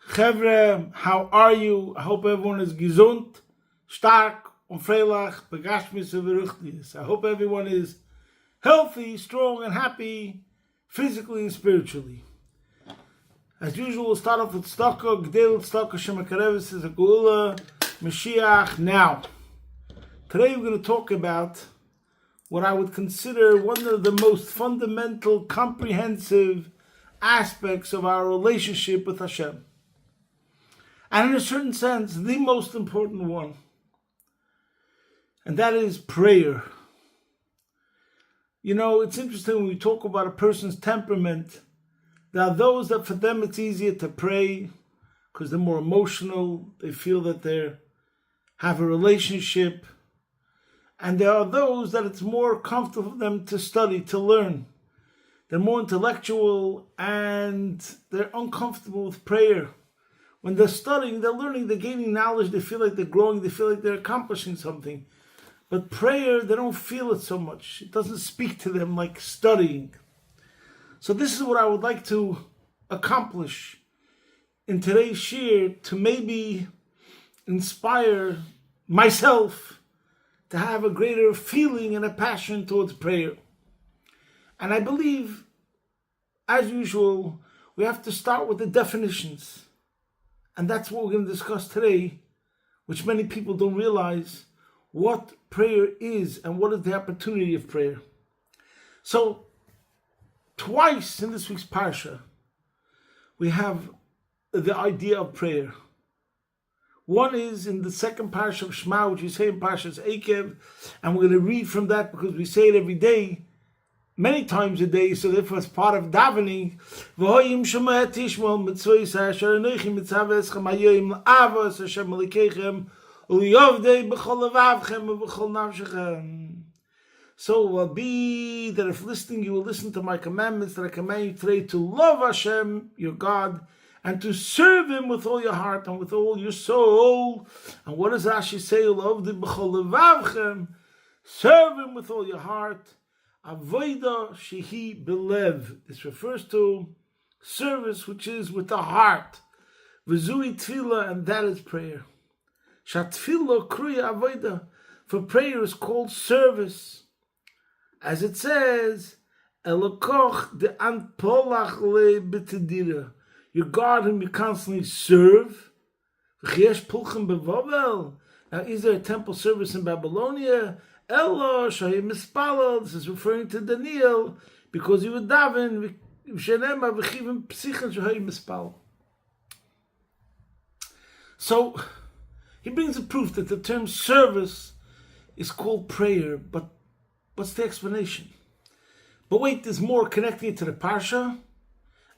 Chevre, how are you? I hope everyone is gesund, stark, und freilich, begashmis und beruchtis. I hope everyone is healthy, strong, and happy, physically and spiritually. As usual, we'll start off with Tzedakah, Gdel Tzedakah Shemakarevis is a Geula, Mashiach now. Today we're going to talk about what I would consider one of the most fundamental, comprehensive aspects of our relationship with Hashem. And in a certain sense, the most important one. And that is prayer. You know, it's interesting when we talk about a person's temperament. There are those that for them it's easier to pray because they're more emotional. They feel that they have a relationship. And there are those that it's more comfortable for them to study, to learn. They're more intellectual and they're uncomfortable with prayer. When they're studying, they're learning, they're gaining knowledge, they feel like they're growing, they feel like they're accomplishing something. But prayer, they don't feel it so much. It doesn't speak to them like studying. So this is what I would like to accomplish in today's shir, to maybe inspire myself to have a greater feeling and a passion towards prayer. And I believe, as usual, we have to start with the definitions. And that's what we're going to discuss today, which many people don't realize what prayer is and what is the opportunity of prayer. So, twice in this week's Parsha, we have the idea of prayer. One is in the second Parsha of Shema, which we say in Parshas Eikev, and we're going to read from that because we say it every day, many times a day, so therefore it's part of davening. V'hoyim shema tishmol mitzvos asher anochi mitzav eschem hayoyim l'avos Hashem elokeichem u'liyovdei b'chol levavchem u'b'chol nafshechem. So it will be that if listening, you will listen to my commandments that I command you today, to love Hashem, your God, and to serve Him with all your heart and with all your soul. And what does Rashi say? U'liyovdei b'chol levavchem. Serve Him with all your heart. Avodah shehi belev. This refers to service which is with the heart. V'zui tefillah, and that is prayer. Shatfillah kruya avodah. For prayer is called service. As it says, Elokoch de antpolach le b'tedira. Your God whom you constantly serve. V'chiesh pulchem bevovel. Now, is there a temple service in Babylonia? Elo shayim mispalel. This is referring to Daniel because he would daven v'shenema v'chivim psichen shayim mispalel. So he brings a proof that the term service is called prayer. But what's the explanation? But wait, there's more connecting to the parsha.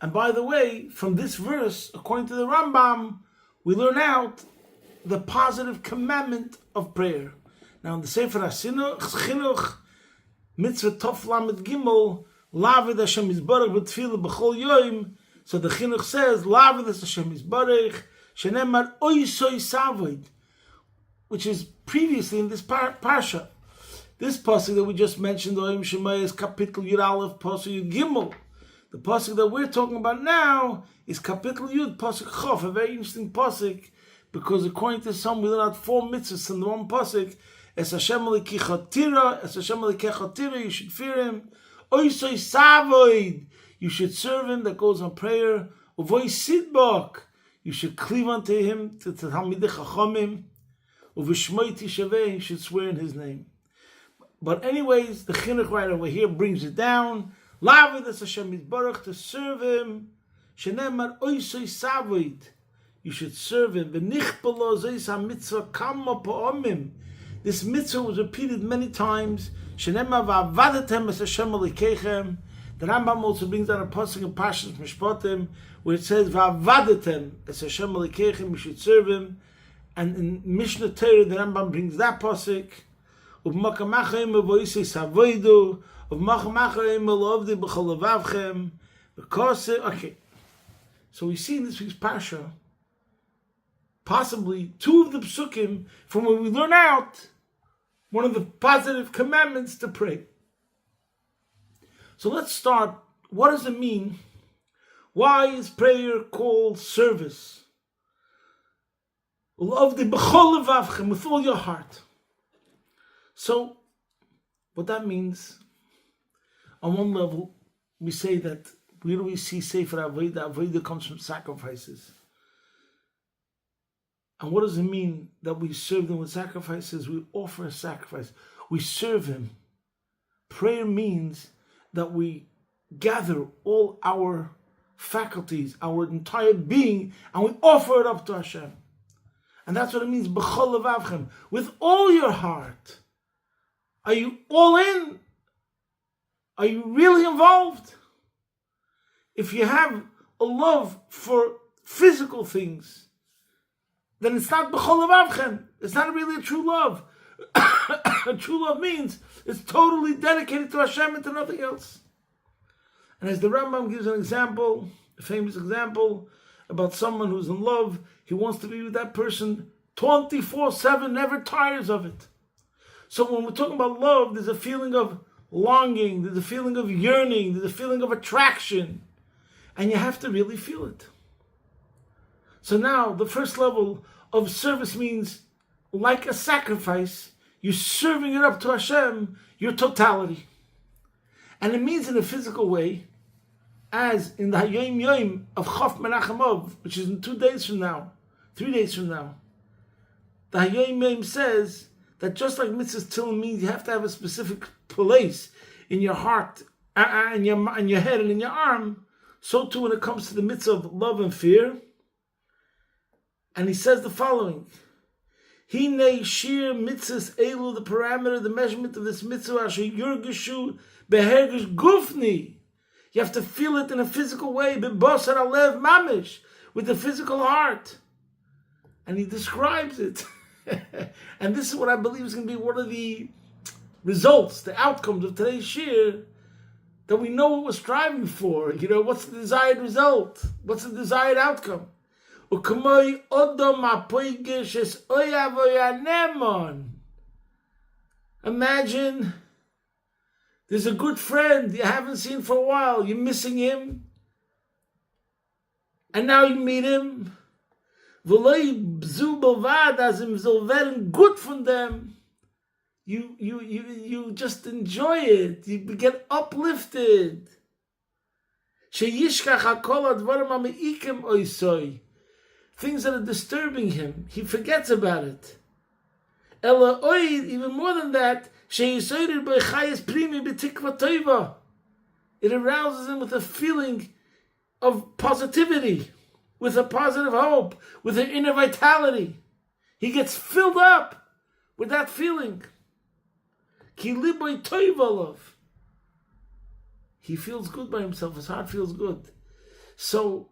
And by the way, from this verse, according to the Rambam, we learn out the positive commandment of prayer. Now in the Sefer HaChinuch, Mitzvah Tov Lamed Gimel, Lavid Hashem Yisbarach B'Tfilah B'Chol Yoim. So the Chinuch says, Lavid Hashem Yisbarach, Shenemar Oisoi Savoid, which is previously in this parsha. This pasuk that we just mentioned, Oim Shema, is Kapitel Yud Aleph, Pasuk Yud Gimel. The pasuk that we're talking about now is Kapitel Yud, Pasuk Chof, a very interesting pasuk, because according to some, we learn out 4 mitzvahs in the one pasuk. Es Hashem Elokeichatira, Es Hashem Elokeichatira, you should fear Him. Oisoi Savoid, you should serve Him, that goes on prayer. Uvoi Sidbok, you should cleave unto Him, to Talmidei Chachamim. Uvishmoi Tishaveh, you should swear in His name. But anyways, the Chinuch right over here brings it down. Lavid Es Hashem Yisbarach, to serve Him. Shenemar Oisoi Savoid, you should serve Him. V'nichpalo zeis ha-mitzvah kama pa'omim. This mitzvah was repeated many times. Shenema v'avadetem es Hashem elokeichem. The Rambam also brings down a pasuk in Parshas Mishpatim where it says v'avadetem es Hashem elokeichem. You should serve Him. And in Mishnah Torah, the Rambam brings that pasuk. Uv'makamachayim v'oisei savoidu. Uv'makamachayim v'lovdi b'chol levavchem. Okay. So we see in this week's Parsha possibly 2 of the psukim from where we learn out one of the positive commandments to pray. So let's start. What does it mean? Why is prayer called service? with all your heart. So, what that means, on one level, we say that, where do we see Sefer Avodah? Avodah comes from sacrifices. And what does it mean that we serve them with sacrifices? We offer a sacrifice. We serve Him. Prayer means that we gather all our faculties, our entire being, and we offer it up to Hashem. And that's what it means, b'chol levavchem, with all your heart. Are you all in? Are you really involved? If you have a love for physical things, then it's not b'chol levavchem. It's not really a true love. A true love means it's totally dedicated to Hashem and to nothing else. And as the Rambam gives an example, a famous example, about someone who's in love, he wants to be with that person 24/7, never tires of it. So when we're talking about love, there's a feeling of longing, there's a feeling of yearning, there's a feeling of attraction. And you have to really feel it. So now, the first level of service means, like a sacrifice, you're serving it up to Hashem, your totality. And it means in a physical way, as in the Hayom Yom of Chof Menachemov, which is in 2 days from now, 3 days from now, the Hayom Yom says that just like mitzvahs Tehillim means you have to have a specific place in your heart, and your head and in your arm, so too when it comes to the mitzvah of love and fear. And he says the following: Hine shir mitzvahs elu, the parameter, the measurement of this mitzvah, asher yurgishu behergish gufni. You have to feel it in a physical way, b'basar alev mamish, with the physical heart. And he describes it. And this is what I believe is going to be one of the results, the outcomes of today's shir, that we know what we're striving for. You know, what's the desired result? What's the desired outcome? Imagine there's a good friend you haven't seen for a while. You're missing him. And now you meet him. Good from them. You just enjoy it. You get uplifted. Things that are disturbing him, he forgets about it. Even more than that, it arouses him with a feeling of positivity, with a positive hope, with an inner vitality. He gets filled up with that feeling. He feels good by himself. His heart feels good. So,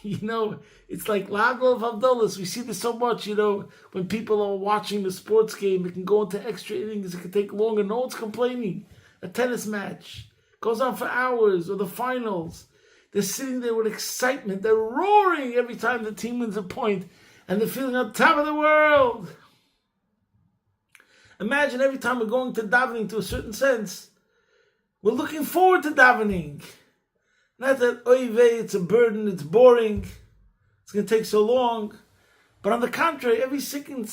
you know, it's like Lagol of Avdolis. We see this so much, you know, when people are watching the sports game, it can go into extra innings, it can take longer, no one's complaining. A tennis match goes on for hours, or the finals. They're sitting there with excitement. They're roaring every time the team wins a point, and they're feeling on top of the world. Imagine every time we're going to davening, to a certain sense, we're looking forward to davening. Not that, oy vey, it's a burden, it's boring, it's going to take so long. But on the contrary, every second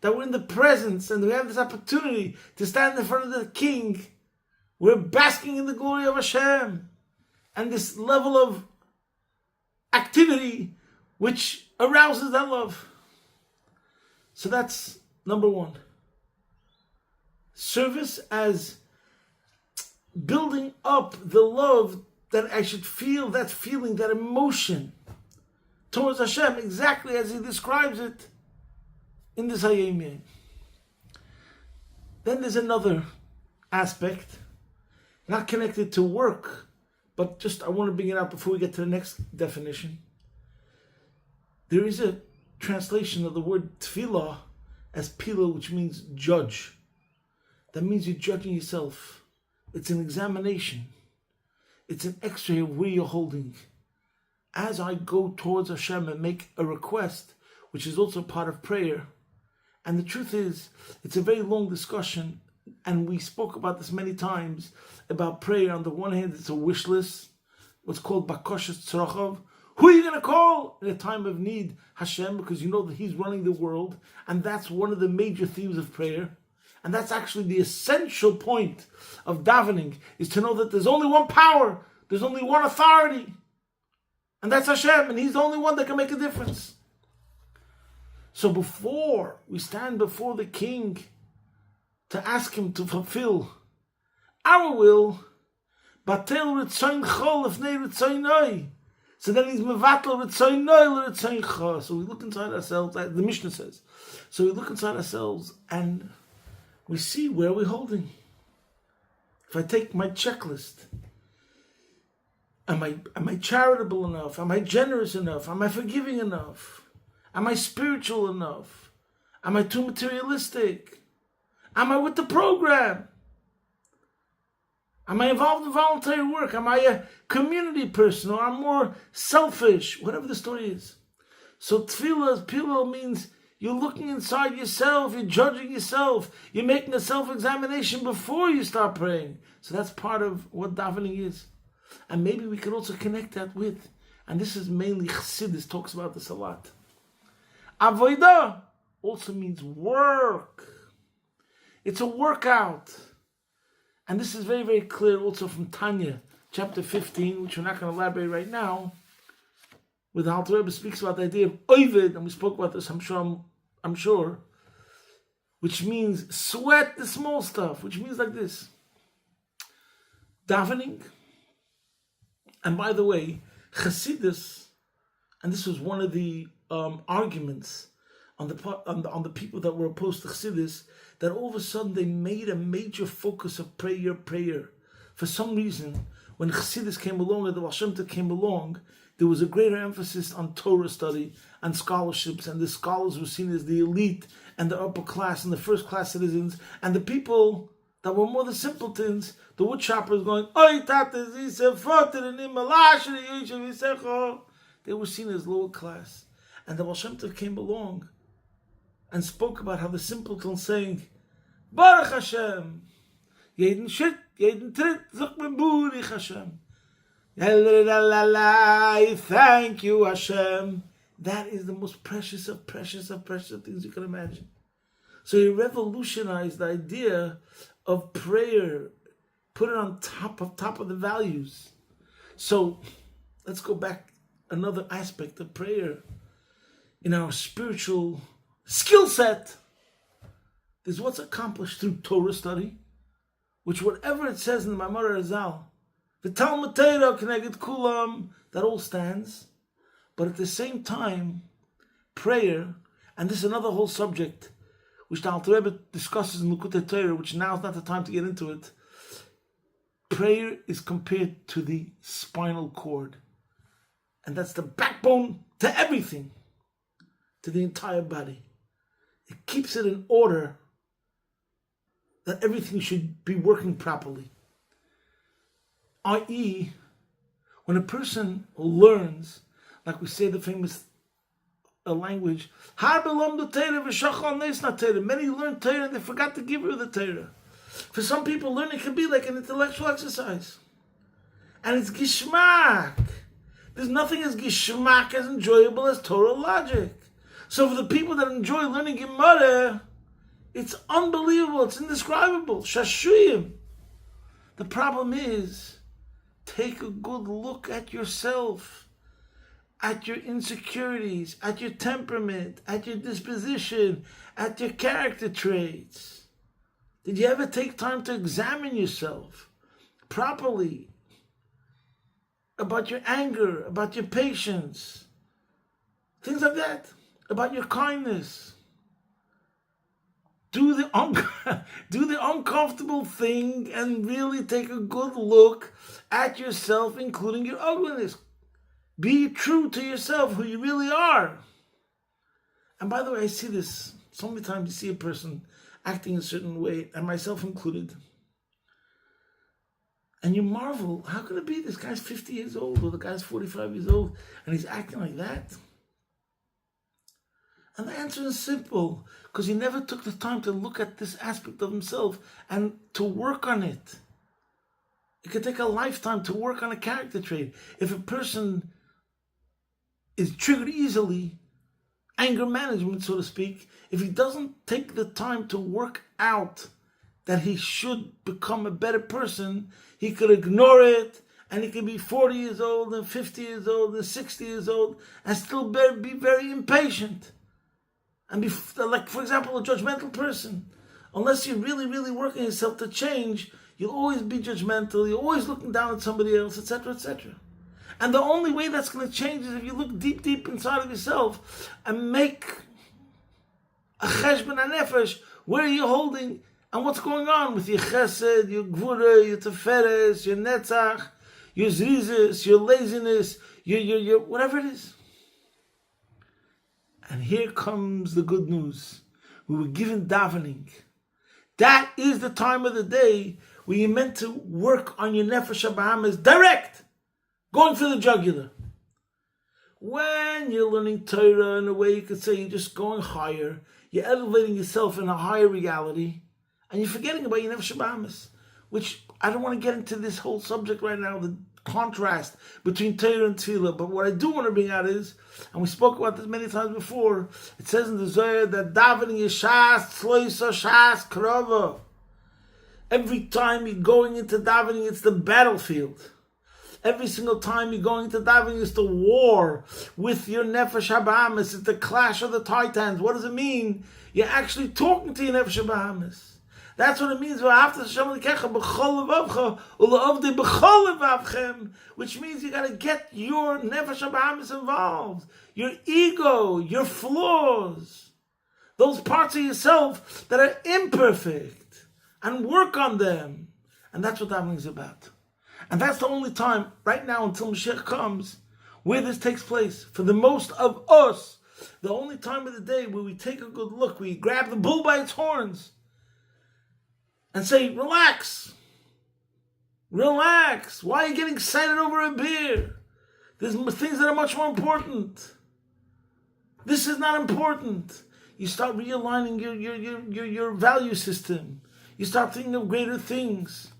that we're in the presence and we have this opportunity to stand in front of the King, we're basking in the glory of Hashem. And this level of activity which arouses that love. So that's number one. Service as building up the love that I should feel, that feeling, that emotion towards Hashem, exactly as he describes it in this Hayom Yom. Then there's another aspect, not connected to work, but just I want to bring it out before we get to the next definition. There is a translation of the word tefillah as pila, which means judge. That means you're judging yourself. It's an examination. It's an x-ray of where you're holding. As I go towards Hashem and make a request, which is also part of prayer, and the truth is, it's a very long discussion, and we spoke about this many times, about prayer. On the one hand, it's a wish list, what's called bakoshes tzrochav, Who are you going to call in a time of need? Hashem, because you know that He's running the world, and that's one of the major themes of prayer. And that's actually the essential point of davening, is to know that there's only one power, there's only one authority, and that's Hashem, and He's the only one that can make a difference. So before we stand before the King to ask Him to fulfill our will, batel ritzayin chol lefnei ritzayin noi. So then He's mevatel ritzayin noi l'ritzayin cha. So we look inside ourselves, the Mishnah says. So we look inside ourselves and we see where we're holding. If I take my checklist, am I charitable enough? Am I generous enough? Am I forgiving enough? Am I spiritual enough? Am I too materialistic? Am I with the program? Am I involved in voluntary work? Am I a community person, or I'm more selfish? Whatever the story is. So tefillah means you're looking inside yourself, you're judging yourself, you're making a self-examination before you start praying. So that's part of what davening is. And maybe we could also connect that with, and this is mainly Chassidus talks about this a lot. Avodah also means work. It's a workout. And this is very, very clear also from Tanya, chapter 15, which we're not going to elaborate right now, where the Alter Rebbe speaks about the idea of Oived, and we spoke about this, I'm sure, which means sweat the small stuff, which means like this. Davening, and by the way, Chassidus, and this was one of the arguments on the people that were opposed to Chassidus, that all of a sudden they made a major focus of prayer. For some reason, when Chassidus came along, and the Baal Shem Tov came along, there was a greater emphasis on Torah study and scholarships, and the scholars were seen as the elite and the upper class and the first class citizens, and the people that were more the simpletons, the wood choppers going, they were seen as lower class. And the Baal Shem Tov came along and spoke about how the simpleton saying, Baruch Hashem, jeden Schritt, jeden Tritt, sagt man Baruch Hashem. Thank you, Hashem. That is the most precious of things you can imagine. So he revolutionized the idea of prayer, put it on top of the values. So let's go back another aspect of prayer in our spiritual skill set. There's what's accomplished through Torah study, which whatever it says in the Mamar Razal, the Talmud Torah Keneged Kulam, that all stands. But at the same time, prayer, and this is another whole subject, which the Alter Rebbe discusses in Likutei Torah, which now is not the time to get into it. Prayer is compared to the spinal cord. And that's the backbone to everything, to the entire body. It keeps it in order that everything should be working properly. I.e., when a person learns, like we say the famous language, many learn Torah and they forgot to give her the Torah. For some people, learning can be like an intellectual exercise. And it's gishmak. There's nothing as gishmak, as enjoyable as Torah logic. So for the people that enjoy learning Gemara, it's unbelievable, it's indescribable. Shashuyim. The problem is, take a good look at yourself, at your insecurities, at your temperament, at your disposition, at your character traits. Did you ever take time to examine yourself properly? About your anger, about your patience, things like that, about your kindness. Do the uncomfortable thing and really take a good look at yourself, including your ugliness. Be true to yourself, who you really are. And by the way, I see this so many times. You see a person acting a certain way, and myself included, and you marvel, how could it be? This guy's 50 years old, or the guy's 45 years old, and he's acting like that? And the answer is simple, because he never took the time to look at this aspect of himself and to work on it. It could take a lifetime to work on a character trait. If a person is triggered easily, anger management, so to speak, if he doesn't take the time to work out that he should become a better person, he could ignore it, and he could be 40 years old and 50 years old and 60 years old and still be very impatient. And be, like, for example, a judgmental person. Unless you're really, really working yourself to change, you'll always be judgmental, you're always looking down at somebody else, etc., etc. And the only way that's going to change is if you look deep, deep inside of yourself and make a cheshbon hanefesh. Where are you holding and what's going on with your chesed, your gvura, your teferes, your netzach, your zrizis, your laziness, your whatever it is. And here comes the good news. We were given davening. That is the time of the day where you're meant to work on your nefesh habahamis direct, going for the jugular. When you're learning Torah, in a way you could say you're just going higher, you're elevating yourself in a higher reality, and you're forgetting about your nefesh habahamis, which I don't want to get into this whole subject right now, the contrast between Torah and Tefillah, but what I do want to bring out is, and we spoke about this many times before, it says in the Zohar that davening is shas, tzloisa, shas, krova. Every time you're going into davening, it's the battlefield. Every single time you're going into davening, it's the war with your nefesh habahamis. It's the clash of the titans. What does it mean? You're actually talking to your nefesh habahamis. That's what it means, which means you got to get your nefesh habahamis involved, your ego, your flaws, those parts of yourself that are imperfect, and work on them. And that's what davening is about. And that's the only time, right now until Mashiach comes, where this takes place. For the most of us, the only time of the day where we take a good look, we grab the bull by its horns, and say, relax. Relax. Why are you getting excited over a beer? There's things that are much more important. This is not important. You start realigning your value system. You start thinking of greater things.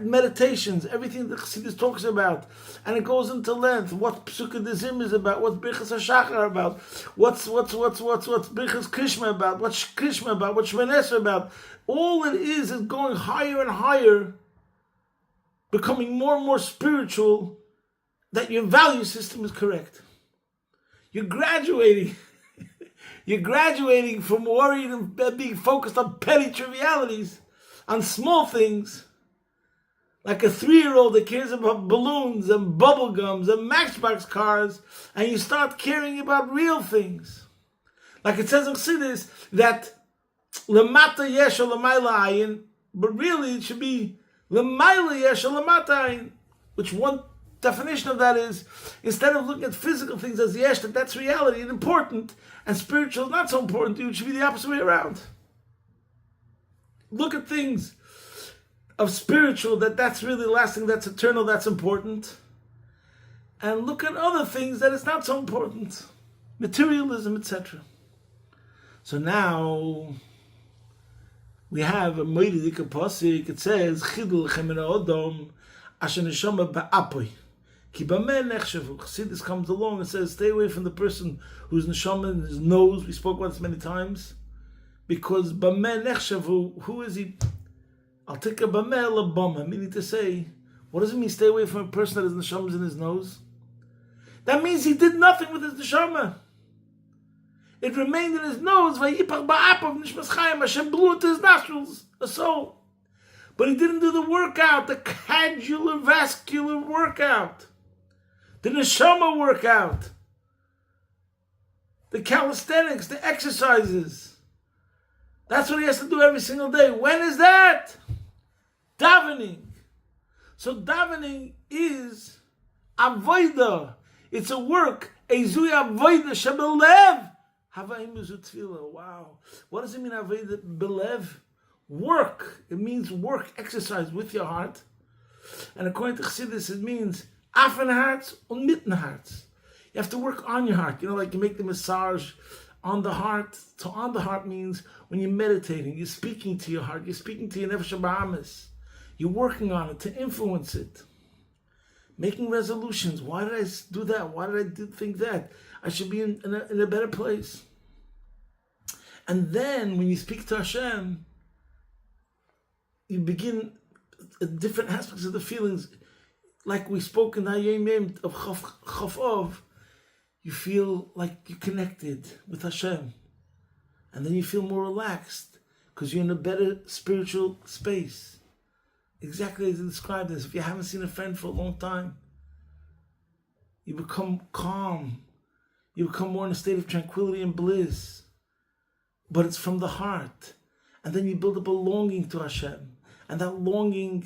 Meditations, everything that Chassidus talks about, and it goes into length. What Psukei Dezim is about, what's Birchas HaShachar about, what's Birchas Krishma about, what's Krishma about, what's Shemon Esrei about. All it is going higher and higher, becoming more and more spiritual, that your value system is correct. You're graduating. You're graduating from worrying and being focused on petty trivialities, on small things, like a 3-year-old that cares about balloons and bubble gums and Matchbox cars, and you start caring about real things. Like it says in Chassidus that lemata yesh lemaila ayin, but really it should be lemaila yesh lemata ayin, which one definition of that is, instead of looking at physical things as yesh, that's reality and important, and spiritual is not so important, it should be the opposite way around. Look at things of spiritual, that's really lasting, that's eternal, that's important. And look at other things that is not so important. Materialism, etc. So now we have a Moedidika Pasik. It says, Chidul Chemina Odom Asher Neshama Ba'apoy Ki Bameh Nechshavu. Chassidus comes along and says, stay away from the person whose neshama in his nose. We spoke about this many times. Because Bameh Nechshavu, who is he? I'll take a bameh labama, meaning to say, what does it mean stay away from a person that his neshama is in his nose? That means he did nothing with his neshama. It remained in his nose, vayipach ba'apav nishmas chayim, Hashem blew into his nostrils, a soul. But he didn't do the workout, the cardiovascular workout, the neshama workout, the calisthenics, the exercises. That's what he has to do every single day. When is that? Davening. So davening is avodah. It's a work. Ezui avodah shebelev. Havayim uzu tefillah. Wow. What does it mean avodah belev? Work. It means work, exercise with your heart. And according to Chassidus, it means afen hearts und mitten hearts. You have to work on your heart. You know, like you make the massage on the heart. So on the heart means when you're meditating, you're speaking to your heart, you're speaking to your nefesh habahamis. You're working on it to influence it. Making resolutions. Why did I do that? Why did I think that? I should be in a better place. And then when you speak to Hashem, you begin different aspects of the feelings. Like we spoke in the Hayom of Chaf, you feel like you're connected with Hashem. And then you feel more relaxed because you're in a better spiritual space. Exactly as I described this. If you haven't seen a friend for a long time, you become calm. You become more in a state of tranquility and bliss. But it's from the heart. And then you build up a longing to Hashem. And that longing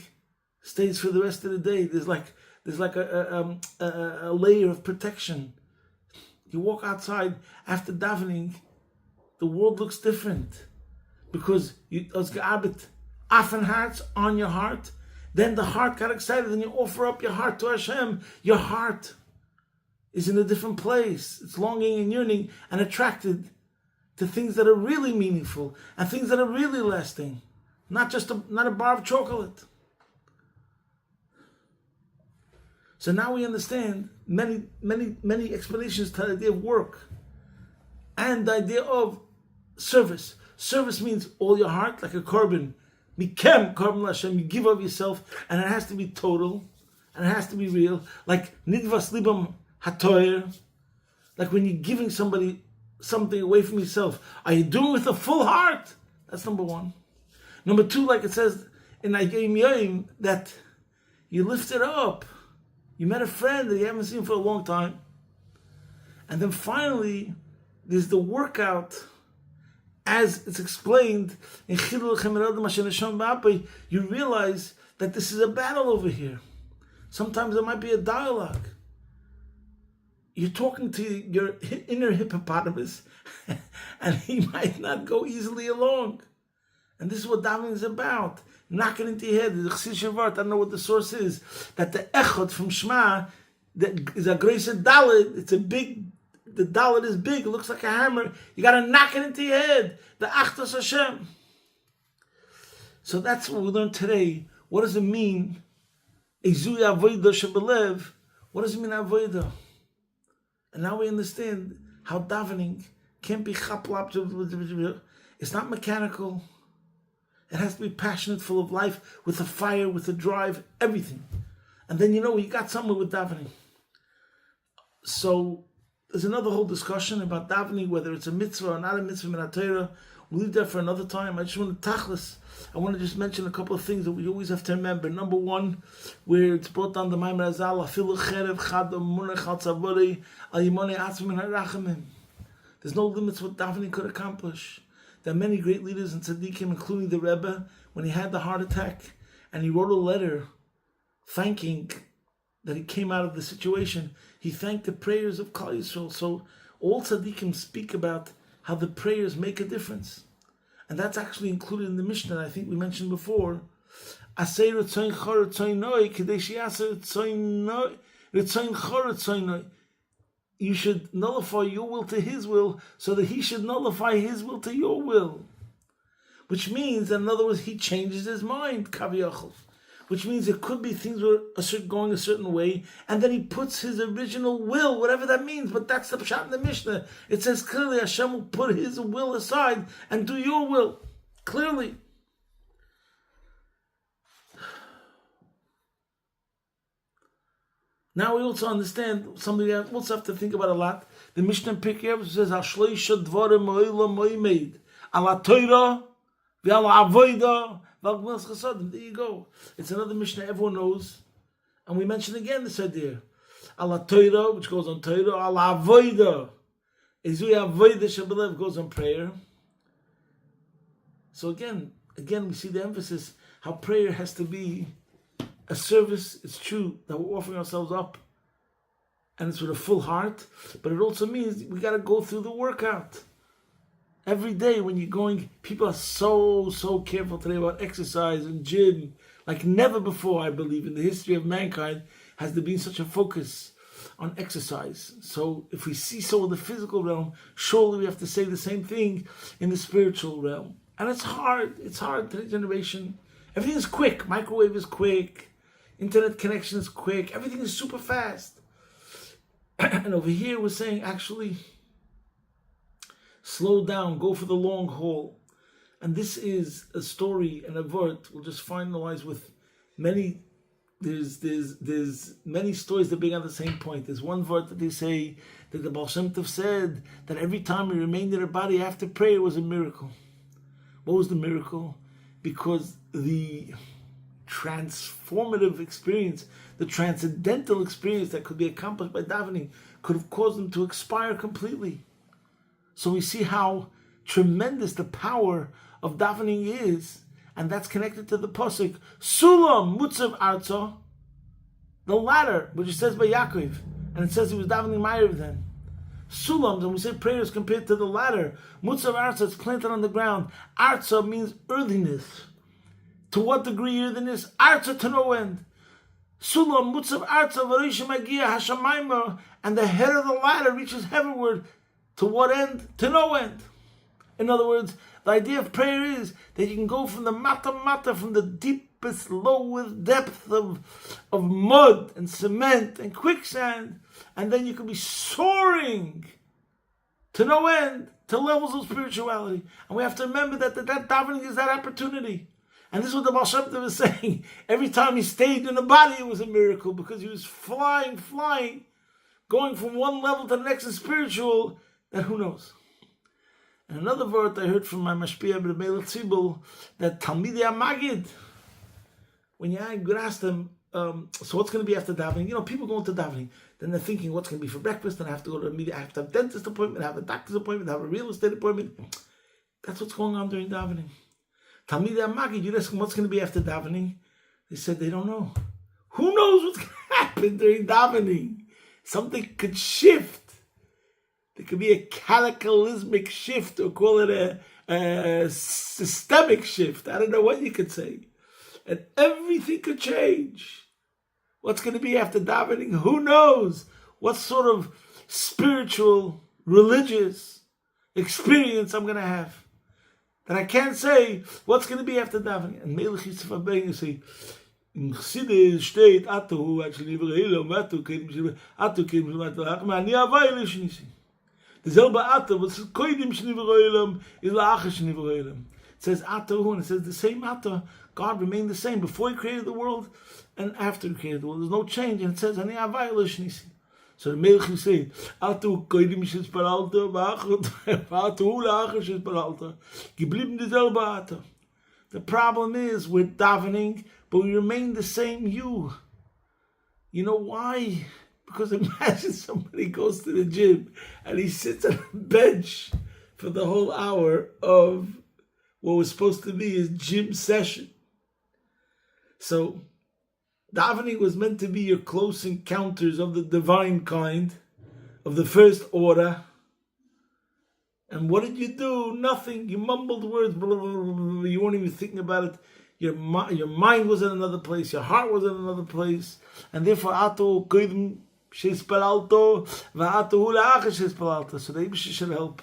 stays for the rest of the day. There's like a layer of protection. You walk outside after davening, the world looks different. Because you gearbeitet offen hearts on your heart. Then the heart got excited and you offer up your heart to Hashem. Your heart is in a different place. It's longing and yearning and attracted to things that are really meaningful and things that are really lasting. Not a bar of chocolate. So now we understand many explanations to the idea of work and the idea of service. Service means all your heart, like a korban. Mikem korban Hashem, you give of yourself, and it has to be total, and it has to be real. Like nidvas libam hatoyer, like when you're giving somebody something away from yourself. Are you doing it with a full heart? That's number one. Number two, like it says in Eikev, that you lift it up. You met a friend that you haven't seen for a long time. And then finally, there's the workout. As it's explained in you realize that this is a battle over here. Sometimes there might be a dialogue. You're talking to your inner hippopotamus, and he might not go easily along. And this is what davening is about. Knock it into your head. I don't know what the source is. That the echad from Shema that is a greater dalet. It's a big. The dalet is big. It looks like a hammer. You got to knock it into your head. The achdas Hashem. So that's what we learned today. What does it mean? Ezui avodah shebelev. What does it mean avodah? And now we understand how davening can't be chaplap. It's not mechanical. It has to be passionate, full of life, with a fire, with a drive, everything. And then you got somewhere with davening. So there's another whole discussion about davening, whether it's a mitzvah or not a mitzvah min HaTorah. We'll leave that for another time. I just want to tachlis. I want to just mention a couple of things that we always have to remember. Number one, where it's brought down the Maimer Azal, afilu cherev chadam munech al tzavori al yimone atzmi min harachamim. There's no limits what davening could accomplish. There are many great leaders and tzaddikim, including the Rabbi, when he had the heart attack, and he wrote a letter thanking that he came out of the situation. He thanked the prayers of Klal Yisrael. So all tzaddikim speak about how the prayers make a difference. And that's actually included in the Mishnah, I think we mentioned before. You should nullify your will to his will so that he should nullify his will to your will. Which means, in other words, he changes his mind, kaviyachol. Which means it could be things were going a certain way, and then he puts his original will, whatever that means. But that's the pshat in the Mishnah. It says clearly Hashem will put his will aside and do your will. Clearly. Now we also understand something we also have to think about a lot. The Mishnah in Pirkei Avos says, "Ashleisha dvarim ha'olam moimed ala Torah ve'ala avodah ve'al chasadim." There you go. It's another Mishnah everyone knows, and we mention again this idea: ala Torah, which goes on Torah, ala avodah, ezui avodah shebelev goes on prayer. So again, we see the emphasis how prayer has to be a service. It's true that we're offering ourselves up and it's with a full heart, but it also means we got to go through the workout. Every day when you're going, people are so careful today about exercise and gym. Like never before, I believe, in the history of mankind has there been such a focus on exercise. So if we see so in the physical realm, surely we have to say the same thing in the spiritual realm. And it's hard. It's hard. Today's generation, everything is quick. Microwave is quick. Internet connection is quick. Everything is super fast. And over here we're saying, actually, slow down, go for the long haul. And this is a story and a vort. We'll just finalize with many. There's many stories that begin at the same point. There's one vort that they say that the Baal Shem Tov said that every time he remained in her body after prayer was a miracle. What was the miracle? Because the transformative experience, the transcendental experience that could be accomplished by davening could have caused them to expire completely. So we see how tremendous the power of davening is, and that's connected to the pasuk Sulam Mutzav Arza, the ladder, which it says by Yaakov, and it says he was davening Ma'ariv then. Sulam, when we say prayers compared to the ladder, Mutzav Arza, it's planted on the ground. Arza means earthiness. To what degree earthiness? Arza, to no end. Sulam Mutzav Arza V'Rishim Agia Hashamayma, and the head of the ladder reaches heavenward. To what end? To no end. In other words, the idea of prayer is that you can go from the mata, from the deepest, lowest depth of mud and cement and quicksand, and then you can be soaring to no end, to levels of spirituality. And we have to remember that davening is that opportunity. And this is what the Baal Shem Tov is saying. Every time he stayed in the body, it was a miracle, because he was flying, going from one level to the next in spiritual, that who knows. And another word I heard from my Mashpia Rabbi Tzibul, that Talmidei HaMagid, when you ask them, so what's going to be after davening? You know, people go into davening, then they're thinking, what's going to be for breakfast? Then I have to go to a meeting, I have to have a dentist appointment, I have a doctor's appointment, I have a real estate appointment. That's what's going on during davening. Talmidei HaMagid, you ask them, what's going to be after davening? They said they don't know. Who knows what's going to happen during davening? Something could shift. There could be a cataclysmic shift, or call it a systemic shift. I don't know what you could say. And everything could change. What's going to be after davening? Who knows? What sort of spiritual, religious experience I'm going to have. That I can't say what's going to be after davening. And Melech Yisuf Abbein say, in Chassidus steht, Atu, actually, Atu, Ani Avayli Shnisi. The selbe Ata, what says Koidim Shniveroilam is La'achar Shniveroilam. It says Atahu, and it says the same Ata, God remained the same before He created the world and after He created the world. There's no change, and it says Ani Avayla Shnisi. So the Melech you say Atu Koidim Shniveroilam Atu La'achar Shniveroilam geblieben the selbe Ata. The problem is we're davening, but we remain the same you. You know why? Because imagine somebody goes to the gym and he sits on a bench for the whole hour of what was supposed to be his gym session. So davening was meant to be your close encounters of the divine kind, of the first order. And what did you do? Nothing. You mumbled words. Blah, blah, blah, blah. You weren't even thinking about it. Your mind was in another place. Your heart was in another place. And therefore, Ato Koidim Shespalto, Va'atu La'achar Shespalto. So the Eibush should help.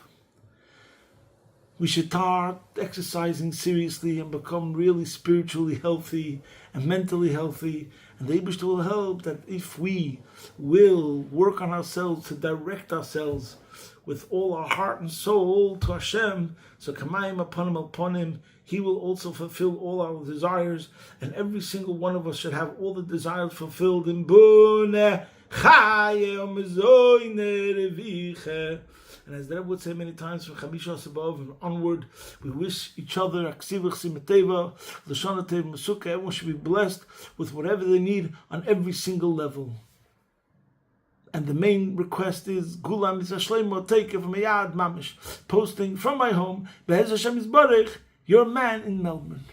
We should start exercising seriously and become really spiritually healthy and mentally healthy. And the Eibush will help that if we will work on ourselves to direct ourselves with all our heart and soul to Hashem, so Kamayim upon him, He will also fulfill all our desires, and every single one of us should have all the desires fulfilled in Bune Chaye Omezoyne Reviche. And as the Rebbe would say many times from Chamishas above and onward, we wish each other Aksivach Simeteva, Lashon Tev Masuka. Everyone should be blessed with whatever they need on every single level. And the main request is Gulam Mitzashleimo Take from Yad Mamish, posting from my home, Be'ez Hashem Yisbarech, your man in Melbourne.